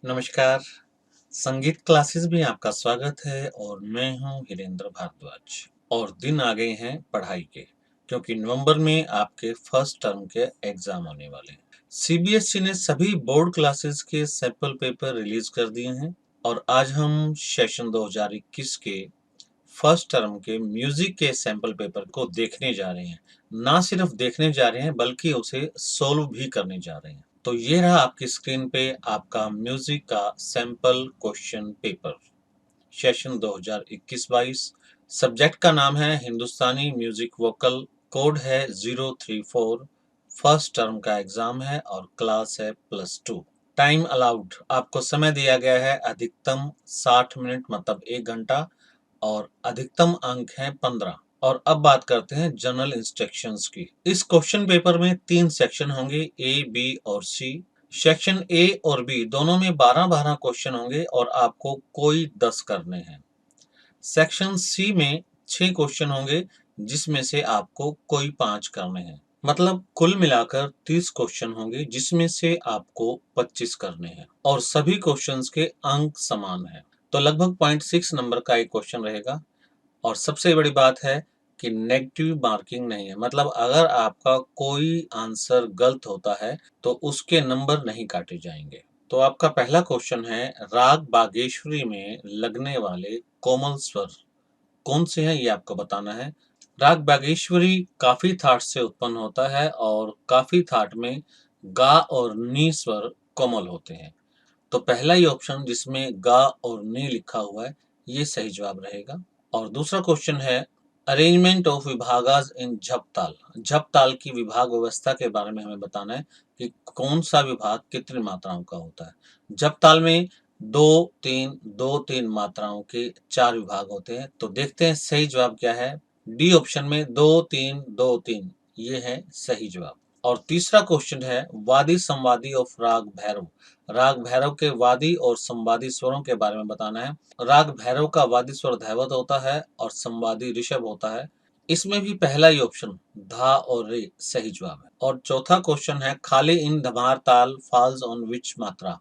नमस्कार। संगीत क्लासेस में आपका स्वागत है और मैं हूं वीरेंद्र भारद्वाज। और दिन आ गए हैं पढ़ाई के, क्योंकि नवंबर में आपके फर्स्ट टर्म के एग्जाम होने वाले हैं। सीबीएसई ने सभी बोर्ड क्लासेस के सैंपल पेपर रिलीज कर दिए हैं और आज हम सेशन 2021 के फर्स्ट टर्म के म्यूजिक के सैंपल पेपर को देखने जा रहे हैं। ना सिर्फ देखने जा रहे हैं बल्कि उसे सोल्व भी करने जा रहे हैं। तो ये रहा आपकी स्क्रीन पे आपका म्यूजिक का sample question paper session 2021-22। Subject का नाम है हिंदुस्तानी म्यूजिक वोकल, कोड है 034। फर्स्ट टर्म का एग्जाम है और क्लास है +2। टाइम अलाउड आपको समय दिया गया है अधिकतम 60 मिनट मतलब 1 घंटा और अधिकतम अंक हैं 15। और अब बात करते हैं जनरल इंस्ट्रक्शंस की। इस क्वेश्चन पेपर में 3 सेक्शन होंगे, ए, बी और सी। सेक्शन ए और बी दोनों में 12-12 क्वेश्चन होंगे और आपको कोई 10 करने हैं। सेक्शन सी में 6 क्वेश्चन होंगे जिसमें से आपको कोई 5 करने हैं। मतलब कुल मिलाकर 30 क्वेश्चन होंगे जिसमें से आपको 25 करने हैं और सभी क्वेश्चंस के अंक समान हैं। तो लगभग 0.6 नंबर का एक क्वेश्चन रहेगा। और सबसे बड़ी बात है कि नेगेटिव मार्किंग नहीं है, मतलब अगर आपका कोई आंसर गलत होता है तो उसके नंबर नहीं काटे जाएंगे। तो आपका पहला क्वेश्चन है, राग बागेश्वरी में लगने वाले कोमल स्वर कौन से हैं, ये आपको बताना है। राग बागेश्वरी काफी थाट से उत्पन्न होता है और काफी थाट में गा और नी स्वर कोमल होते हैं। तो पहला ही ऑप्शन जिसमें गा और नी लिखा हुआ है ये सही जवाब रहेगा। और दूसरा क्वेश्चन है, अरेंजमेंट ऑफ विभागास इन झप ताल। झप ताल की विभाग व्यवस्था के बारे में हमें बताना है कि कौन सा विभाग कितनी मात्राओं का होता है। झप ताल में 2-3 मात्राओं के 4 विभाग होते हैं। तो देखते हैं सही जवाब क्या है। डी ऑप्शन में 2-3 ये है सही जवाब। और तीसरा क्वेश्चन है, वादी संवादी ऑफ राग भैरव। राग भैरव के वादी और संवादी स्वरों के बारे में बताना है। राग भैरव का वादी स्वर धैवत होता है और संवादी ऋषभ होता है। इसमें भी पहला ही ऑप्शन धा और रे सही जवाब है। और चौथा क्वेश्चन है, खाली इन धमार ताल फॉल्स ऑन विच मात्रा।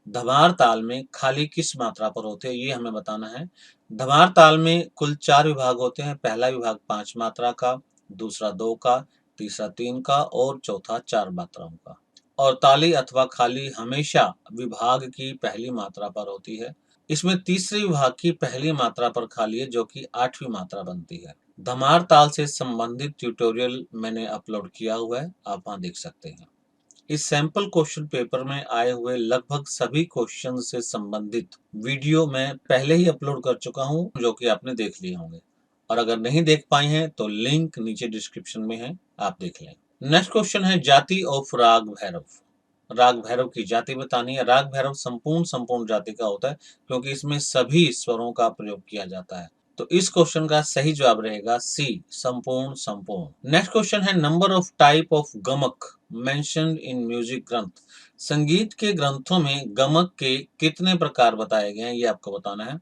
धमार ताल में खाली किस मात्रा पर होते हैं ये हमें बताना है। धमार ताल में कुल 4 विभाग होते हैं। पहला विभाग 5 मात्रा का, दूसरा 2 का, तीसरा 3 का और चौथा 4 मात्राओं का। और ताली अथवा खाली हमेशा विभाग की पहली मात्रा पर होती है। इसमें तीसरे विभाग की पहली मात्रा पर खाली है जो कि 8वीं मात्रा बनती है। धमार ताल से संबंधित ट्यूटोरियल मैंने अपलोड किया हुआ है, आप वहां देख सकते हैं। इस सैंपल क्वेश्चन पेपर में आए हुए लगभग सभी क्वेश्चन से संबंधित वीडियो मैं पहले ही अपलोड कर चुका हूं जो कि आपने देख लिए होंगे। और अगर नहीं देख पाए हैं तो लिंक नीचे डिस्क्रिप्शन में है, आप देख लें। नेक्स्ट क्वेश्चन है, जाति ऑफ राग भैरव। राग भैरव की जाति बतानी है। राग भैरव संपूर्ण जाति का होता है क्योंकि इसमें सभी स्वरों का प्रयोग किया जाता है। तो इस क्वेश्चन का सही जवाब रहेगा सी, संपूर्ण। नेक्स्ट क्वेश्चन है, number of type of Gamak mentioned in music ग्रंथ। संगीत के ग्रंथों में गमक के कितने प्रकार बताए गए हैं ये आपको बताना है।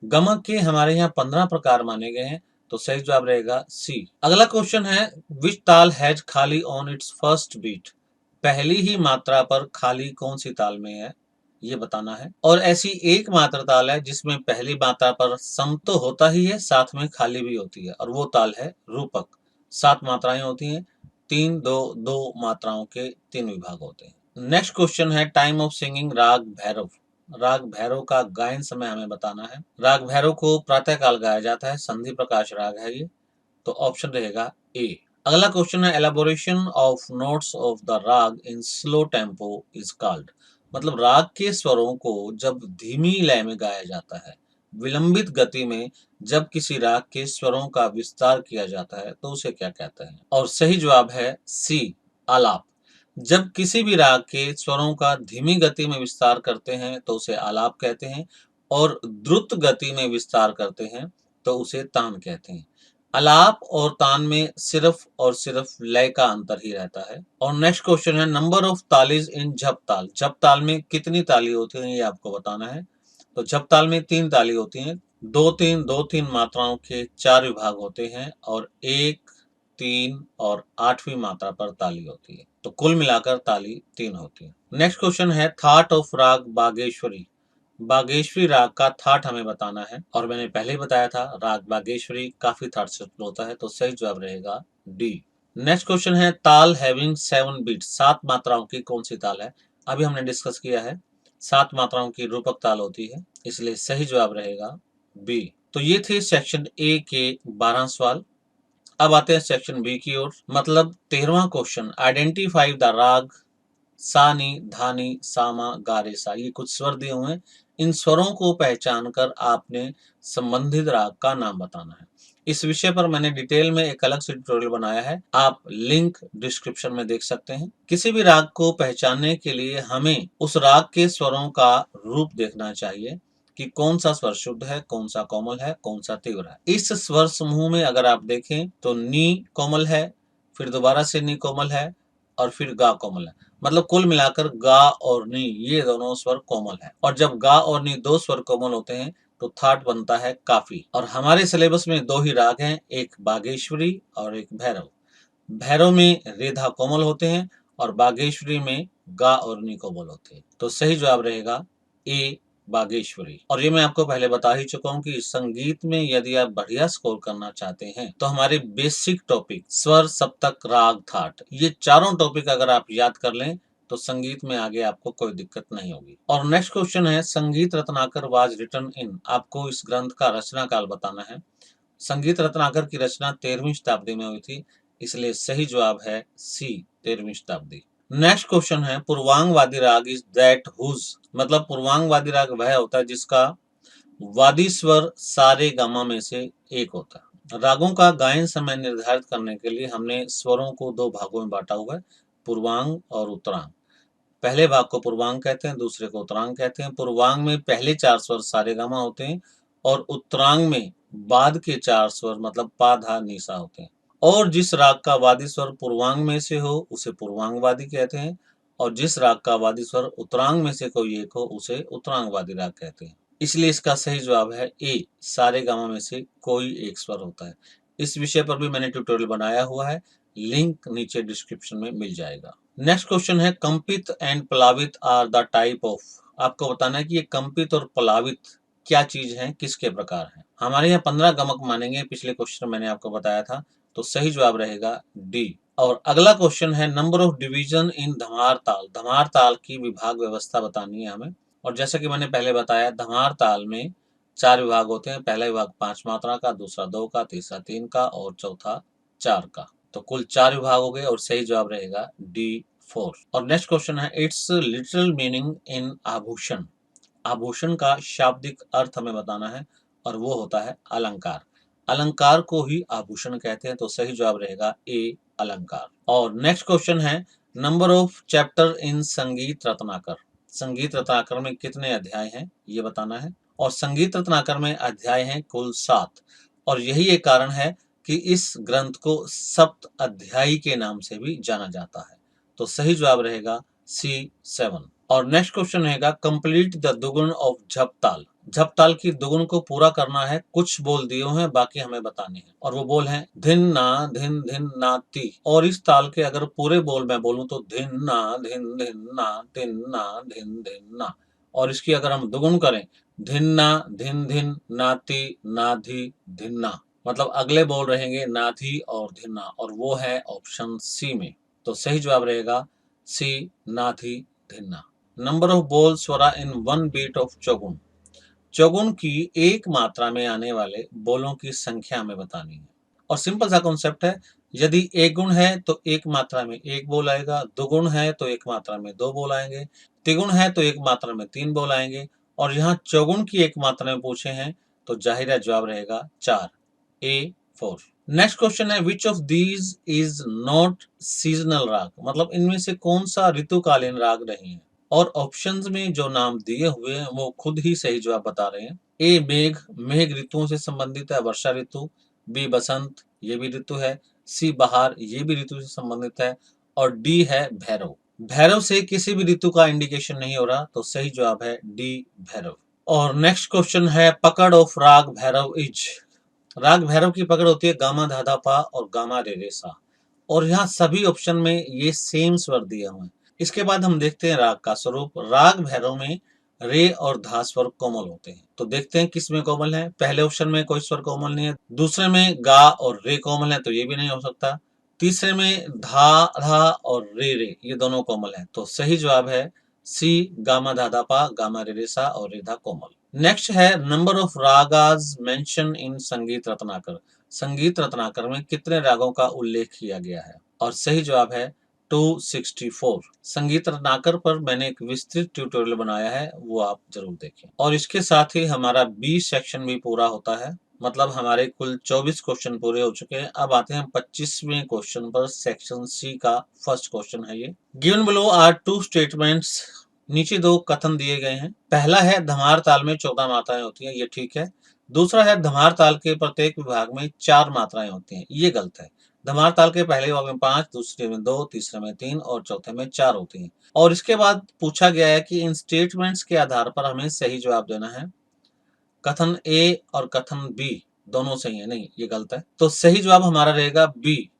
गमक के हमारे यहाँ 15 प्रकार माने गए हैं। तो सही जवाब रहेगा सी। अगला क्वेश्चन है, विच ताल हैज खाली ऑन इट्स फर्स्ट बीट। पहली ही मात्रा पर खाली कौन सी ताल में है ये बताना है। और ऐसी एक मात्र ताल है जिसमें पहली मात्रा पर सम तो होता ही है, साथ में खाली भी होती है और वो ताल है रूपक। 7 मात्राएं होती हैं, 3-2-2 मात्राओं के 3 विभाग होते हैं। नेक्स्ट क्वेश्चन है, टाइम ऑफ सिंगिंग राग भैरव। राग भैरव का गायन समय हमें बताना है। राग भैरव को प्रातः काल गाया जाता है, संधि प्रकाश राग है ये। तो ऑप्शन रहेगा ए। अगला क्वेश्चन है, elaboration of notes of the raga in slow tempo is called. मतलब राग के स्वरों को जब धीमी लय में गाया जाता है, विलंबित गति में जब किसी राग के स्वरों का विस्तार किया जाता है तो उसे क्या कहते हैं। और सही जवाब है सी, आलाप। जब किसी भी राग के स्वरों का धीमी गति में विस्तार करते हैं तो उसे आलाप कहते हैं और द्रुत गति में विस्तार करते हैं तो उसे तान कहते हैं। आलाप और तान में सिर्फ और सिर्फ लय का अंतर ही रहता है। और नेक्स्ट क्वेश्चन है, नंबर ऑफ तालीज इन झप ताल। झप ताल में कितनी ताली होती है ये आपको बताना है। तो झप ताल में 3 ताली होती हैं। 2-3 मात्राओं के 4 विभाग होते हैं और 1, 3 और 8वीं मात्रा पर ताली होती है। तो कुल मिलाकर ताली 3 होती है। नेक्स्ट क्वेश्चन है थाट ऑफ राग बागेश्वरी। बागेश्वरी राग का थाट हमें बताना है, और मैंने पहले ही बताया था राग बागेश्वरी काफी थाट से शुरू होता है, तो सही जवाब रहेगा डी। नेक्स्ट क्वेश्चन है ताल हैविंग 7 बीट, 7 मात्राओं की कौन सी ताल है। अभी हमने डिस्कस किया है 7 मात्राओं की रूपक ताल होती है, इसलिए सही जवाब रहेगा बी। तो ये थे सेक्शन ए के 12 सवाल। अब आते हैं सेक्शन बी की ओर, मतलब 13वां क्वेश्चन, आइडेंटिफाई द राग सा नी धा नी सा मा गा रे सा। ये कुछ स्वर दिए हुए हैं, इन स्वरों को पहचान कर आपने संबंधित राग का नाम बताना है। इस विषय पर मैंने डिटेल में एक अलग से ट्यूटोरियल बनाया है, आप लिंक डिस्क्रिप्शन में देख सकते हैं। किसी भी राग को पहचानने के लिए हमें उस राग के स्वरों का रूप देखना चाहिए कि कौन सा स्वर शुद्ध है, कौन सा कोमल है, कौन सा तीव्र है। इस स्वर समूह में अगर आप देखें तो नी कोमल है, फिर दोबारा से नी कोमल है, और फिर गा कोमल है। मतलब कुल मिलाकर गा और नी ये दोनों स्वर कोमल है, और जब गा और नी दो स्वर कोमल होते हैं तो थाट बनता है काफी। और हमारे सिलेबस में दो ही राग हैं, एक बागेश्वरी और एक भैरव। भैरव में रेधा कोमल होते हैं और बागेश्वरी में गा और नी कोमल होते हैं, तो सही जवाब रहेगा ए बागेश्वरी। और ये मैं आपको पहले बता ही चुका हूँ कि संगीत में यदि आप बढ़िया स्कोर करना चाहते हैं तो हमारे बेसिक टॉपिक स्वर, सप्तक, राग, थाट, ये चारों टॉपिक अगर आप याद कर लें तो संगीत में आगे आपको कोई दिक्कत नहीं होगी। और नेक्स्ट क्वेश्चन है Sangeet Ratnakar was written in, आपको इस ग्रंथ का रचना काल बताना है। संगीत रत्नाकर की रचना 13वीं शताब्दी में हुई थी, इसलिए सही जवाब है सी 13वीं शताब्दी। नेक्स्ट क्वेश्चन है पूर्वांगवादी राग इज दैट हुज, मतलब पूर्वांगवादी राग वह होता है जिसका वादी स्वर सारे गामा में से एक होता है। रागों का गायन समय निर्धारित करने के लिए हमने स्वरों को दो भागों में बांटा हुआ है, पूर्वांग और उत्तरांग। पहले भाग को पूर्वांग कहते हैं, दूसरे को उत्तरांग कहते हैं। पूर्वांग में पहले 4 स्वर सारेगामा होते हैं, और उत्तरांग में बाद के 4 स्वर मतलब पा धा नी सा होते हैं। और जिस राग का वादी स्वर पूर्वांग में से हो उसे पूर्वांगवादी कहते हैं, और जिस राग का वादी स्वर उत्तरांग में से कोई एक हो उसे उत्तरांगवादी राग कहते हैं। इसलिए इसका सही जवाब है ए, सारेगामा में से कोई एक स्वर होता है। इस विषय पर भी मैंने ट्यूटोरियल बनाया हुआ है, लिंक नीचे डिस्क्रिप्शन में मिल जाएगा। नेक्स्ट क्वेश्चन है kampit and plavit are the type of, आपको बताना है कि ये कंपित और प्लावित क्या चीज है, किसके प्रकार है। हमारे यहाँ 15 गमक मानेंगे, पिछले क्वेश्चन मैंने आपको बताया था, तो सही जवाब रहेगा डी। और अगला क्वेश्चन है number of division in dhamar ताल, धमार ताल की विभाग व्यवस्था बतानी है हमें। और जैसा कि मैंने पहले बताया धमार ताल में 4 विभाग होते हैं, पहला विभाग 5 मात्रा का, दूसरा 2 का, तीसरा 3 का और चौथा 4 का। तो कुल 4 विभाग हो गए और सही जवाब रहेगा डी 4। और नेक्स्ट क्वेश्चन है इट्स लिटरल मीनिंग इन आभूषण, आभूषण का शाब्दिक अर्थ हमें बताना है, और वो होता है अलंकार। अलंकार को ही आभूषण कहते हैं, तो सही जवाब रहेगा ए अलंकार। और नेक्स्ट क्वेश्चन है नंबर ऑफ चैप्टर इन संगीत रत्नाकर, संगीत रत्नाकर में कितने अध्याय हैं ये बताना है। और संगीत रत्नाकर में अध्याय हैं कुल 7, और यही एक कारण है कि इस ग्रंथ को सप्त अध्यायी के नाम से भी जाना जाता है, तो सही जवाब रहेगा सी 7। और नेक्स्ट क्वेश्चन रहेगा कंप्लीट द दुगुन ऑफ झप ताल, झप ताल की दुगुन को पूरा करना है, कुछ बोल दिए हैं बाकी हमें बताने हैं, और वो बोल हैं धिन ना ती। और इस ताल के अगर पूरे बोल मैं बोलूं तो धिन ना धिन ना तिन ना धिन ना, और इसकी अगर हम दुगुन करें धिन्ना धिन धिन नाती नाधी धिन्ना, मतलब अगले बोल रहेंगे नाधी और धिन्ना, और वो है ऑप्शन सी में, तो सही जवाब रहेगा सी नाधी धिन्ना। नंबर ऑफ बोल स्वरा इन वन बीट ऑफ चौगुन, चौगुन की एक मात्रा में आने वाले बोलों की संख्या हमें बतानी है। और सिंपल सा कॉन्सेप्ट है, यदि एक गुण है तो एक मात्रा में एक बोल आएगा, दो गुण है तो एक मात्रा में दो बोल आएंगे, त्रिगुण है तो एक मात्रा में 3 बोल आएंगे, और यहाँ चौगुन की एक मात्रा में पूछे हैं तो जाहिर है जवाब रहेगा 4, ए 4। नेक्स्ट क्वेश्चन है which of these is not seasonal राग, मतलब इनमें से कौन सा ऋतुकालीन राग नहीं है। और ऑप्शंस में जो नाम दिए हुए हैं वो खुद ही सही जवाब बता रहे हैं। ए मेघ, मेघ ऋतुओं से संबंधित है, वर्षा ऋतु। बी बसंत, ये भी ऋतु है। सी बहार, ये भी ऋतु से संबंधित है। और डी है भैरव, भैरव से किसी भी ऋतु का इंडिकेशन नहीं हो रहा, तो सही जवाब है डी भैरव। और नेक्स्ट क्वेश्चन है पकड़ ऑफ राग भैरव इज, राग भैरव की पकड़ होती है गामा धाधा पा और गामा रे रे सा। और यहाँ सभी ऑप्शन में ये सेम स्वर दिए हुए हैं, इसके बाद हम देखते हैं राग का स्वरूप। राग भैरव में रे और धा स्वर कोमल होते हैं। तो देखते हैं किस में कोमल है। पहले ऑप्शन में कोई स्वर कोमल नहीं है, दूसरे में गा और रे कोमल है, तो ये भी नहीं हो सकता। तीसरे में धा धा और रे ये दोनों कोमल है, तो सही जवाब है सी, गामा धाधा पा, गामा रे सा और रेधा कोमल। नेक्स्ट है number of ragas mention in संगीत रत्नाकर। संगीत रत्नाकर में कितने रागों का उल्लेख किया गया है, और सही जवाब है 264। संगीत रत्नाकर पर मैंने एक विस्तृत ट्यूटोरियल बनाया है, वो आप जरूर देखें। और इसके साथ ही हमारा बी सेक्शन भी पूरा होता है, मतलब हमारे कुल 24 क्वेश्चन पूरे हो चुके हैं। अब आते हैं 25वें क्वेश्चन पर। सेक्शन सी का फर्स्ट क्वेश्चन है ये। Given below are two statements. नीचे दो कथन दिए गए हैं। पहला है धमार ताल में 14 मात्राएं होती हैं, ये ठीक है। दूसरा है धमार ताल के प्रत्येक विभाग में 4 मात्राएं होती हैं, ये गलत है। धमार ताल के पहले विभाग में 5, दूसरे में 2, तीसरे में 3 और चौथे में 4 होती हैं। और इसके बाद पूछा गया है कि इन स्टेटमेंट्स के आधार पर हमें सही जवाब देना है। कथन ए और कथन बी दोनों सही है, नहीं ये गलत है। तो सही जवाब हमारा रहेगा B,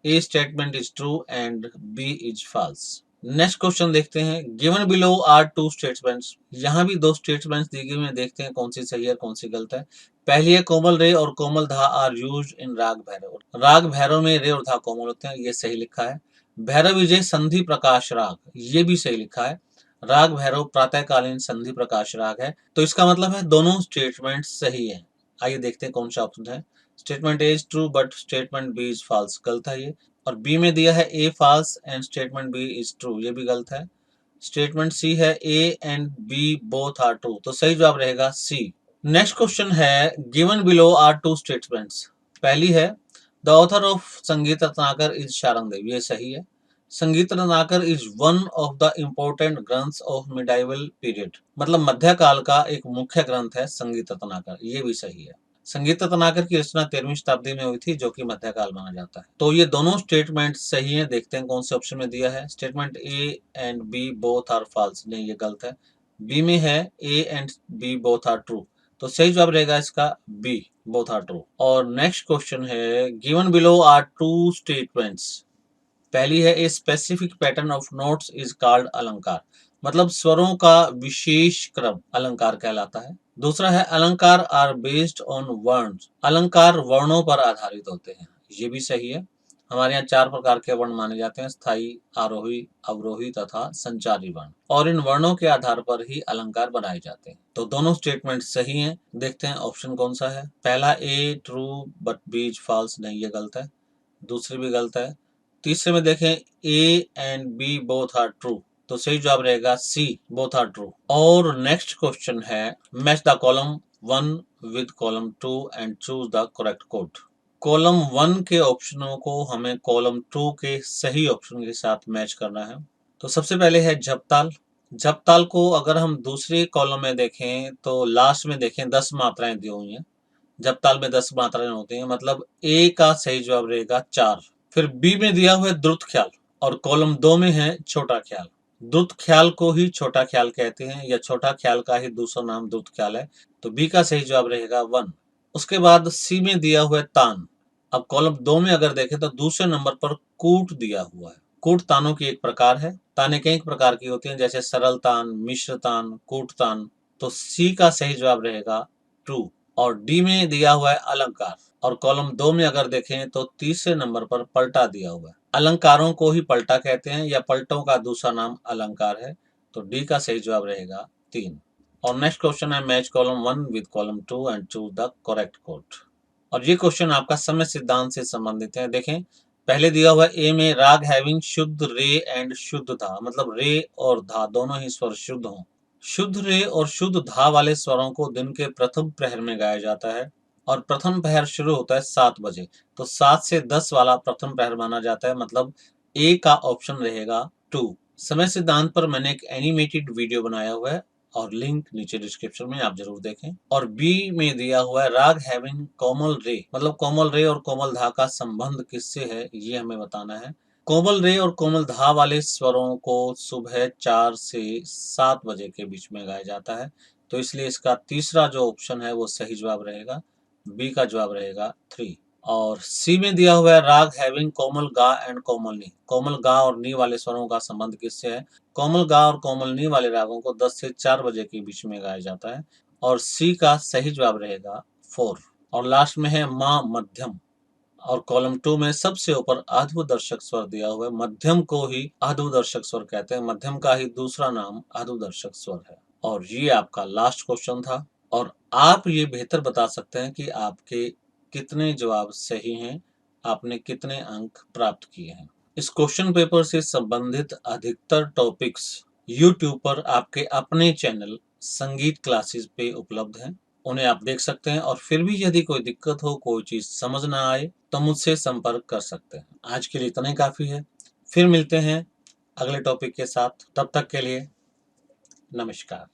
A statement is true and B is false. Next question देखते हैं। Given below are two statements. यहाँ भी दो स्टेटमेंट्स दी गई हैं, देखते हैं कौन सी सही है कौन सी गलत है। पहली है कोमल रे और कोमल धा आर यूज्ड इन राग भैरव। राग भैरव में रे और धा कोमल होते हैं, ये सही लिखा है। भैरव विजय संधि प्रकाश राग, ये भी सही लिखा है। राग भैरव प्रातःकालीन संधि प्रकाश राग है। तो इसका मतलब है दोनों स्टेटमेंट सही है। आइए देखते हैं कौन सा ऑप्शन है। Statement A is true but statement B is false, गलत है ये। और बी में दिया है A false and statement B is true, ये भी गलत है। स्टेटमेंट सी है A and B both are true, तो सही जवाब रहेगा सी। नेक्स्ट क्वेश्चन है। Given below are two statements. पहली है द ऑथर ऑफ संगीत रत्नाकर इज शारंगदेव, ये सही है। Sangeet Ratnakar is one of the important granths of medieval period, मतलब मध्यकाल का एक मुख्य ग्रंथ है संगीत रत्नाकर, ये भी सही है। संगीत रत्नाकर की रचना 13वीं शताब्दी में हुई थी, जो कि मध्यकाल माना जाता है। तो ये दोनों स्टेटमेंट सही हैं। देखते हैं कौन से ऑप्शन में दिया है। Statement A and B both are false, नहीं ये गलत है। बी में है A and B both are true, तो सही जवाब रहेगा इसका बी, बोथ आर ट्रू। और नेक्स्ट क्वेश्चन है। Given below are two statements. पहली है A specific pattern of notes is called अलंकार, मतलब स्वरों का विशेष क्रम अलंकार कहलाता है। दूसरा है अलंकार आर बेस्ड ऑन वर्ड्स, अलंकार वर्णों पर आधारित होते हैं, ये भी सही है। हमारे यहाँ 4 प्रकार के वर्ण माने जाते हैं, स्थायी, आरोही, अवरोही तथा संचारी वर्ण, और इन वर्णों के आधार पर ही अलंकार बनाए जाते हैं। तो दोनों स्टेटमेंट सही हैं। देखते हैं ऑप्शन कौन सा है। पहला A true but B is false, नहीं ये गलत है। दूसरी भी गलत है। तीसरे में देखें A and B both are true, तो सही जवाब रहेगा सी, बोथ आर ट्रू। और नेक्स्ट क्वेश्चन है। Match the column 1 with column 2 and choose the correct code. Column 1 के ऑप्शनों को हमें कॉलम 2 के सही ऑप्शन के साथ मैच करना है। तो सबसे पहले है झपताल। झपताल को अगर हम दूसरे कॉलम में देखें तो लास्ट में देखें 10 मात्राएं दी हुई हैं। झपताल में 10 मात्राएं होती हैं, मतलब ए का सही जवाब रहेगा 4। फिर बी में दिया हुआ है द्रुत ख्याल, और कॉलम 2 में है छोटा ख्याल। द्रुत ख्याल को ही छोटा ख्याल कहते हैं, या छोटा ख्याल का ही दूसरा नाम द्रुत ख्याल है, तो बी का सही जवाब रहेगा 1। उसके बाद सी में दिया हुआ है तान। अब कॉलम 2 में अगर देखें तो दूसरे नंबर पर कूट दिया हुआ है। कूट तानों की एक प्रकार है। ताने कई प्रकार की होती हैं, जैसे सरल तान, मिश्र तान, कूट तान, तो सी का सही जवाब रहेगा 2। और डी में दिया हुआ है अलंकार, और कॉलम 2 में अगर देखें तो तीसरे नंबर पर पलटा दिया हुआ है। अलंकारों को ही पलटा कहते हैं, या पलटों का दूसरा नाम अलंकार है, तो डी का सही जवाब रहेगा 3। और नेक्स्ट क्वेश्चन है। Match column 1 with column 2 and choose the correct code. और ये क्वेश्चन आपका समय सिद्धांत से संबंधित है। देखें पहले दिया हुआ ए में राग हैविंग शुद्ध रे एंड शुद्ध धा, मतलब रे और धा दोनों ही स्वर शुद्ध हों। शुद्ध रे और शुद्ध धा वाले स्वरों को दिन के प्रथम प्रहर में गाया जाता है, और प्रथम प्रहर शुरू होता है 7 बजे, तो 7 से 10 वाला प्रथम प्रहर माना जाता है, मतलब ए का ऑप्शन रहेगा 2। समय सिद्धांत पर मैंने एक एनिमेटेड वीडियो बनाया हुआ है, और लिंक नीचे डिस्क्रिप्शन में आप जरूर देखें। और बी में दिया हुआ है राग हैविंग कोमल रे, मतलब कोमल रे और कोमल धा का संबंध किससे है, ये हमें बताना है। कोमल रे और कोमल धा वाले स्वरों को सुबह 4 से 7 बजे के बीच में गाया जाता है, तो इसलिए इसका तीसरा जो ऑप्शन है वो सही जवाब रहेगा। बी का जवाब रहेगा 3। और सी में दिया हुआ है राग हैविंग कोमल गा एंड कोमल नी। कोमल गा और नी वाले स्वरों का संबंध किससे है? कोमल गा और कोमल नी वाले रागों को 10 से 4 बजे के बीच में गाया जाता है और सी का सही जवाब रहेगा 4। और लास्ट में है मा मध्यम और कॉलम 2 में सबसे ऊपर आधुदर्शक स्वर दिया हुआ है। मध्यम को ही आधुदर्शक स्वर कहते हैं। मध्यम का ही दूसरा नाम आधुदर्शक स्वर है। और ये आपका लास्ट क्वेश्चन था और आप ये बेहतर बता सकते हैं कि आपके कितने जवाब सही हैं, आपने कितने अंक प्राप्त किए हैं। इस क्वेश्चन पेपर से संबंधित अधिकतर टॉपिक्स YouTube पर आपके अपने चैनल संगीत क्लासेस पे उपलब्ध हैं। उन्हें आप देख सकते हैं और फिर भी यदि कोई दिक्कत हो, कोई चीज समझ ना आए तो मुझसे संपर्क कर सकते हैं। आज के लिए इतना ही काफी है। फिर मिलते हैं अगले टॉपिक के साथ। तब तक के लिए नमस्कार।